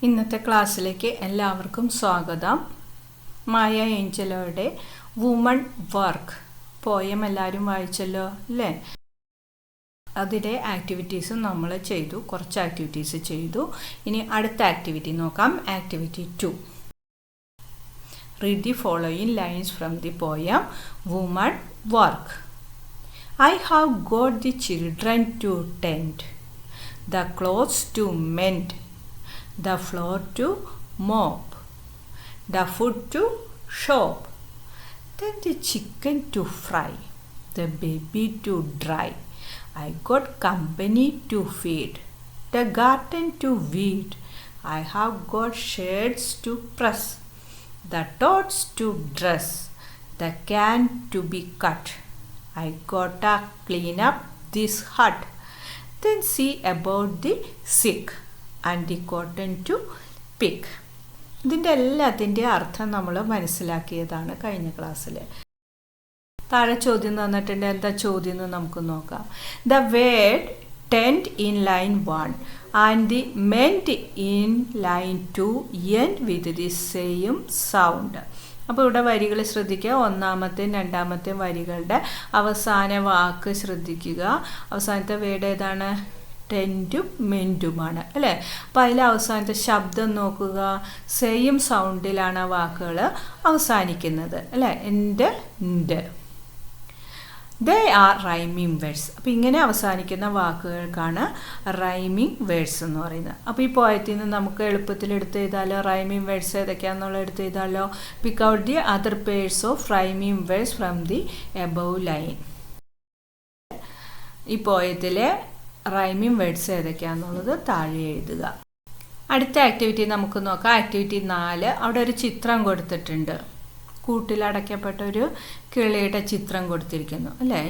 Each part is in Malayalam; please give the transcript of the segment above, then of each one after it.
ഇന്നത്തെ ക്ലാസ്സിലേക്ക് എല്ലാവർക്കും സ്വാഗതം. മായ ഏഞ്ചലോയുടെ വുമൺ വർക്ക് പോയം എല്ലാവരും വായിച്ചല്ലോ അല്ലേ? അതിൻ്റെ ആക്ടിവിറ്റീസും നമ്മൾ ചെയ്തു, കുറച്ച് ആക്ടിവിറ്റീസ് ചെയ്തു. ഇനി അടുത്ത ആക്ടിവിറ്റി നോക്കാം. Activity 2. Read the following lines from the poem woman work. I have got the children to tend, the clothes to mend, the floor to mop, the food to shop, then the chicken to fry, the baby to dry. I got company to feed, the garden to weed. I have got shades to press, the tots to dress, the can to be cut. I gotta clean up this hut, then see about the sick and the cotton to pick. ഇതിൻ്റെ എല്ലാത്തിൻ്റെ അർത്ഥം നമ്മൾ മനസ്സിലാക്കിയതാണ് കഴിഞ്ഞ ക്ലാസ്സിൽ. താഴെ ചോദ്യം തന്നിട്ടുണ്ട്. എന്താ ചോദ്യം എന്ന് നമുക്ക് നോക്കാം. The word tend in line 1 and the mend in line 2 end with the same sound. അപ്പോൾ ഇവിടെ വരികൾ ശ്രദ്ധിക്കുക. ഒന്നാമത്തെയും രണ്ടാമത്തെയും വരികളുടെ അവസാന വാക്ക് ശ്രദ്ധിക്കുക. അവസാനത്തെ വേർഡ് ഏതാണ്? ടെൻറ്റും മെൻറ്റുമാണ് അല്ലേ? അപ്പോൾ അതിൽ അവസാനത്തെ ശബ്ദം നോക്കുക. സെയിം സൗണ്ടിലാണ് ആ വാക്കുകൾ അവസാനിക്കുന്നത് അല്ലേ? എൻ്റെ ദേ ആർ റൈമിങ് വേർഡ്സ്. അപ്പോൾ ഇങ്ങനെ അവസാനിക്കുന്ന വാക്കുകൾക്കാണ് റൈമിങ് വേർഡ്സ് എന്ന് പറയുന്നത്. അപ്പോൾ ഈ പോയത്തിൽ നിന്ന് നമുക്ക് എളുപ്പത്തിൽ എടുത്ത് എഴുതാലോ. റൈമിങ് വേർഡ്സ് ഏതൊക്കെയാണെന്നുള്ള എടുത്ത് എഴുതാലോ. Pick out the other pairs of rhyming words from the above line. ഈ പോയത്തിലെ റൈമിങ് വേർഡ്സ് ഏതൊക്കെയാണെന്നുള്ളത് താഴെ എഴുതുക. അടുത്ത ആക്ടിവിറ്റി നമുക്ക് നോക്കാം. ആക്ടിവിറ്റി 4. അവിടെ ഒരു ചിത്രം കൊടുത്തിട്ടുണ്ട്. കൂട്ടിലടയ്ക്കപ്പെട്ട ഒരു കിളിയുടെ ചിത്രം കൊടുത്തിരിക്കുന്നു അല്ലേ?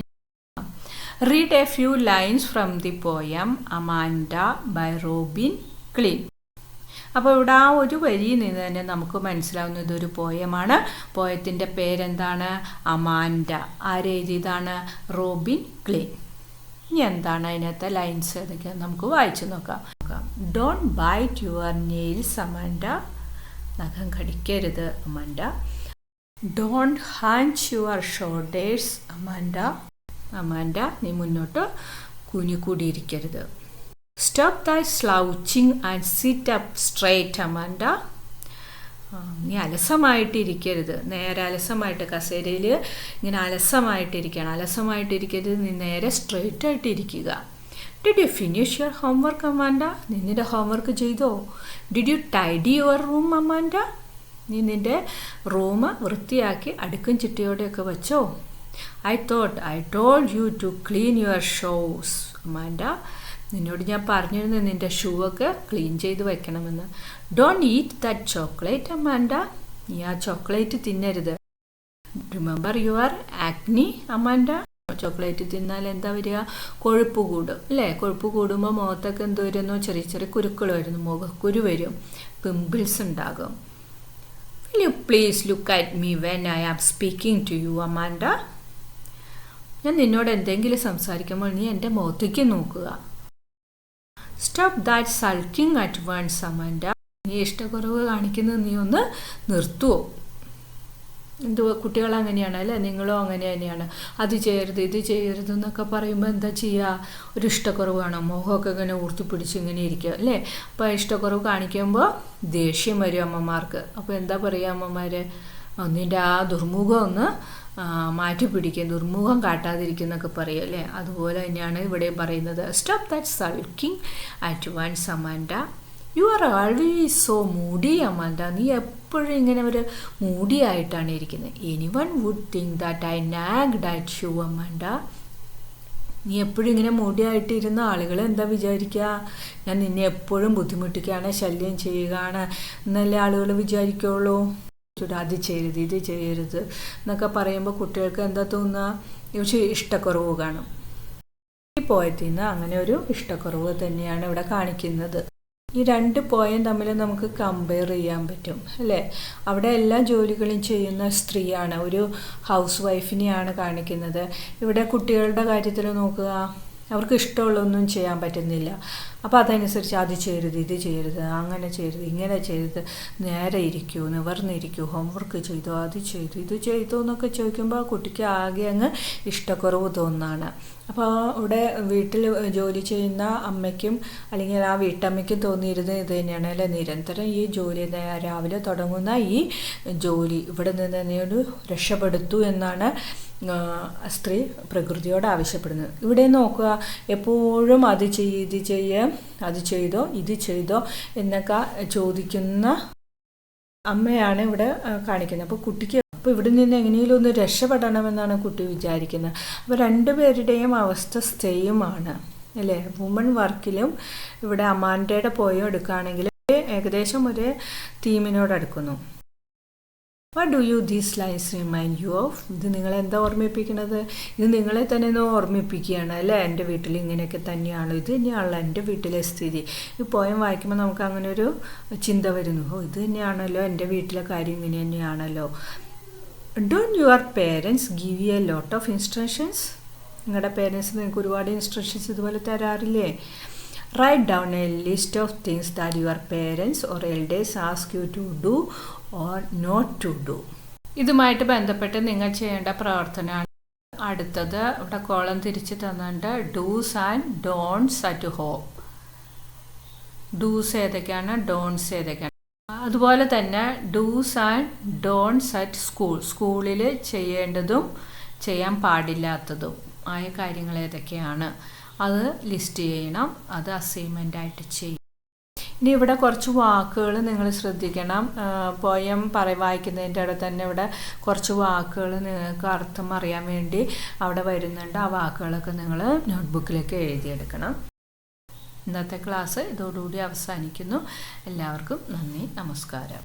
Read a few lines from the poem Amanda by Robin Klein. അപ്പോൾ ഇവിടെ ആ ഒരു വരിയിൽ നിന്ന് തന്നെ നമുക്ക് മനസ്സിലാവുന്ന ഇതൊരു പോയമാണ്. പോയത്തിൻ്റെ പേരെന്താണ്? അമാൻഡ. ആരെഴുതിയതാണ്? Robin Klein. ഇനി എന്താണ് അതിനകത്തെ ലൈൻസ് ഏതൊക്കെയാണ് നമുക്ക് വായിച്ചു നോക്കാം. Don't bite your nails Amanda. നഖം കടിക്കരുത് അമാൻഡ. Don't hunch your shoulders Amanda. Amanda, നീ മുന്നോട്ട് കുനികൂടിയിരിക്കരുത്. Stop thy slouching and sit up straight Amanda. നീ അലസമായിട്ടിരിക്കരുത്. നേരെ അലസമായിട്ട് കസേരയിൽ ഇങ്ങനെ അലസമായിട്ടിരിക്കണം. അലസമായിട്ടിരിക്കരുത്. നീ നേരെ സ്ട്രെയിറ്റ് ആയിട്ടിരിക്കുക. Did you finish your homework Amanda. നീ നിൻ്റെ ഹോംവർക്ക് ചെയ്തോ? Did you tidy your room Amanda. നീ നിൻ്റെ റൂം വൃത്തിയാക്കി അടുക്കും ചിട്ടയോടെയൊക്കെ വെച്ചോ? I told you to clean your shoes Amanda. നിന്നോട് ഞാൻ പറഞ്ഞിരുന്നു നിൻ്റെ ഷൂ ഒക്കെ ക്ലീൻ ചെയ്ത് വെക്കണമെന്ന്. Don't eat that chocolate Amanda. നീ ആ ചോക്ലേറ്റ് തിന്നരുത്. Remember your acne Amanda. Chocolate തിന്നാൽ എന്താ വരിക? കൊഴുപ്പ് കൂടും അല്ലേ? കൊഴുപ്പ് കൂടുമ്പോൾ മുഖത്തൊക്കെ എന്ത് വരുന്നു? ചെറിയ ചെറിയ കുരുക്കൾ വരുന്നു. മുഖക്കുരു വരും. പിമ്പിൾസ് ഉണ്ടാകും. Will you please look at me when I am speaking to you, Amanda? ഞാൻ നിന്നോട് എന്തെങ്കിലും സംസാരിക്കുമ്പോൾ നീ എൻ്റെ മുഖത്തേക്ക് നോക്കുക. Stop that sulking at once, Amanda. നീ ഇഷ്ടക്കുറവ് കാണിക്കുന്നത് നീ ഒന്ന് നിർത്തുവോ? കുട്ടികൾ അങ്ങനെയാണ് അല്ലേ? നിങ്ങളും അങ്ങനെ തന്നെയാണ്. അത് ചെയ്യരുത് ഇത് ചെയ്യരുത് എന്നൊക്കെ പറയുമ്പോൾ എന്താ ചെയ്യുക? ഒരു ഇഷ്ടക്കുറവ് കാണാം. മുഖമൊക്കെ ഇങ്ങനെ ഊർത്തിപ്പിടിച്ച് ഇങ്ങനെ ഇരിക്കുക അല്ലേ? അപ്പോൾ ഇഷ്ടക്കുറവ് കാണിക്കുമ്പോൾ ദേഷ്യം വരും അമ്മമാർക്ക്. അപ്പോൾ എന്താ പറയുക അമ്മമാർ? നിൻ്റെ ആ ദുർമുഖം ഒന്ന് മാറ്റി പിടിക്കുക, ദുർമുഖം കാട്ടാതിരിക്കുന്നൊക്കെ പറയും അല്ലേ? അതുപോലെ തന്നെയാണ് ഇവിടെ പറയുന്നത്. Stop that sulking at once Amanda. You are always so moody Amanda. നീ എപ്പോഴും ഇങ്ങനെ ഒരു മൂഡിയായിട്ടാണ് ഇരിക്കുന്നത്. Anyone would think that I nagged at you Amanda. നീ എപ്പോഴും ഇങ്ങനെ മൂഡിയായിട്ടിരുന്ന ആളുകൾ എന്താ വിചാരിക്കുക? ഞാൻ നിന്നെ എപ്പോഴും ബുദ്ധിമുട്ടിക്കുകയാണ്, ശല്യം ചെയ്യുകയാണ് എന്നല്ലേ ആളുകൾ വിചാരിക്കുള്ളൂ. അത് ചെയ്യരുത് ഇത് ചെയ്യരുത് എന്നൊക്കെ പറയുമ്പോൾ കുട്ടികൾക്ക് എന്താ തോന്നുക? ഇഷ്ടക്കുറവ് കാണും. ഈ പോയത്തിൽ നിന്ന് അങ്ങനെ ഒരു ഇഷ്ടക്കുറവ് തന്നെയാണ് ഇവിടെ കാണിക്കുന്നത്. ഈ രണ്ട് പോയം തമ്മിൽ നമുക്ക് കമ്പയർ ചെയ്യാൻ പറ്റും അല്ലേ? അവിടെ എല്ലാ ജോലികളും ചെയ്യുന്ന സ്ത്രീയാണ്, ഒരു ഹൗസ് വൈഫിനെയാണ് കാണിക്കുന്നത്. ഇവിടെ കുട്ടികളുടെ കാര്യത്തിൽ നോക്കുക. അവർക്ക് ഇഷ്ടമുള്ളതൊന്നും ചെയ്യാൻ പറ്റുന്നില്ല. അപ്പോൾ അതനുസരിച്ച് അത് ചെയ്യരുത്, ഇത് ചെയ്യരുത്, അങ്ങനെ ചെയ്യരുത്, ഇങ്ങനെ ചെയ്യരുത്, നേരെ ഇരിക്കൂ, നിവർന്നിരിക്കൂ, ഹോംവർക്ക് ചെയ്തോ, അത് ചെയ്തു, ഇത് ചെയ്തോ എന്നൊക്കെ ചോദിക്കുമ്പോൾ ആ കുട്ടിക്ക് ആകെ അങ്ങ് ഇഷ്ടക്കുറവ് തോന്നുന്നതാണ്. അപ്പോൾ ഇവിടെ വീട്ടിൽ ജോലി ചെയ്യുന്ന അമ്മയ്ക്കും അല്ലെങ്കിൽ ആ വീട്ടമ്മയ്ക്കും തോന്നിയിരുന്നത് ഇത് തന്നെയാണ് അല്ലേ, നിരന്തരം ഈ ജോലി രാവിലെ തുടങ്ങുന്ന ഈ ജോലി ഇവിടെ നിന്ന് തന്നെ ഒരു രക്ഷപ്പെടുത്തൂ എന്നാണ് സ്ത്രീ പ്രകൃതിയോട് ആവശ്യപ്പെടുന്നത്. ഇവിടെ നോക്കുക, എപ്പോഴും അത് ചെയ്യ്, ഇത് ചെയ്യ്, അത് ചെയ്തോ, ഇത് ചെയ്തോ എന്നൊക്കെ ചോദിക്കുന്ന അമ്മയാണ് ഇവിടെ കാണിക്കുന്നത്. അപ്പോൾ കുട്ടിക്ക് അപ്പോൾ ഇവിടെ നിന്ന് എങ്ങനെയെങ്കിലും ഒന്ന് രക്ഷപ്പെടണമെന്നാണ് കുട്ടി വിചാരിക്കുന്നത്. അപ്പോൾ രണ്ടുപേരുടെയും അവസ്ഥ സെയിമാണ് അല്ലേ. വുമൺ വർക്കിലും ഇവിടെ അമാൻഡയുടെ പോയോ എടുക്കുകയാണെങ്കിൽ ഏകദേശം ഒരു തീമിനോട് അടുക്കുന്നു. What do you these lines remind you of? ഇത് നിങ്ങളെന്താ ഓർമ്മിപ്പിക്കുന്നത്? ഇത് നിങ്ങളെ തന്നെ ഒന്ന് ഓർമ്മിപ്പിക്കുകയാണ് അല്ലേ. എൻ്റെ വീട്ടിൽ ഇങ്ങനെയൊക്കെ തന്നെയാണല്ലോ, ഇത് തന്നെയാണല്ലോ എൻ്റെ വീട്ടിലെ സ്ഥിതി. ഈ പോയം വായിക്കുമ്പോൾ നമുക്ക് അങ്ങനെ ഒരു ചിന്ത വരുന്നു, ഓ ഇത് തന്നെയാണല്ലോ എൻ്റെ വീട്ടിലെ കാര്യം, ഇങ്ങനെ തന്നെയാണല്ലോ. Don't your parents give you a lot of instructions? നിങ്ങളുടെ പേരൻസ് നിങ്ങൾക്ക് ഒരുപാട് ഇൻസ്ട്രക്ഷൻസ് ഇതുപോലെ തരാറില്ലേ? Write down a list of things that your parents or elders ask you to do or not to do. ഇതുമായിട്ട് ബന്ധപ്പെട്ട് നിങ്ങൾ ചെയ്യേണ്ട പ്രവർത്തനമാണ് അടുത്തത്. ഇവിടെ കോളം തിരിച്ച് തന്നിട്ടുണ്ട്, dos and don'ts at home. Dos ഏതൊക്കെയാണ്, ഡോൺസ് ഏതൊക്കെയാണ്. അതുപോലെ തന്നെ dos and don'ts at school. സ്കൂളിൽ ചെയ്യേണ്ടതും ചെയ്യാൻ പാടില്ലാത്തതും ആയ കാര്യങ്ങൾ ഏതൊക്കെയാണ് അത് ലിസ്റ്റ് ചെയ്യണം. അത് അസൈൻമെൻ്റായിട്ട് ചെയ്യും. ഇനി ഇവിടെ കുറച്ച് വാക്കുകൾ നിങ്ങൾ ശ്രദ്ധിക്കണം. പോയം വായിക്കുന്നതിൻ്റെ അവിടെ തന്നെ ഇവിടെ കുറച്ച് വാക്കുകൾ നിങ്ങൾക്ക് അർത്ഥം അറിയാൻ വേണ്ടി അവിടെ വരുന്നുണ്ട്. ആ വാക്കുകളൊക്കെ നിങ്ങൾ നോട്ട്ബുക്കിലേക്ക് എഴുതിയെടുക്കണം. ഇന്നത്തെ ക്ലാസ് ഇതോടുകൂടി അവസാനിക്കുന്നു. എല്ലാവർക്കും നന്ദി, നമസ്കാരം.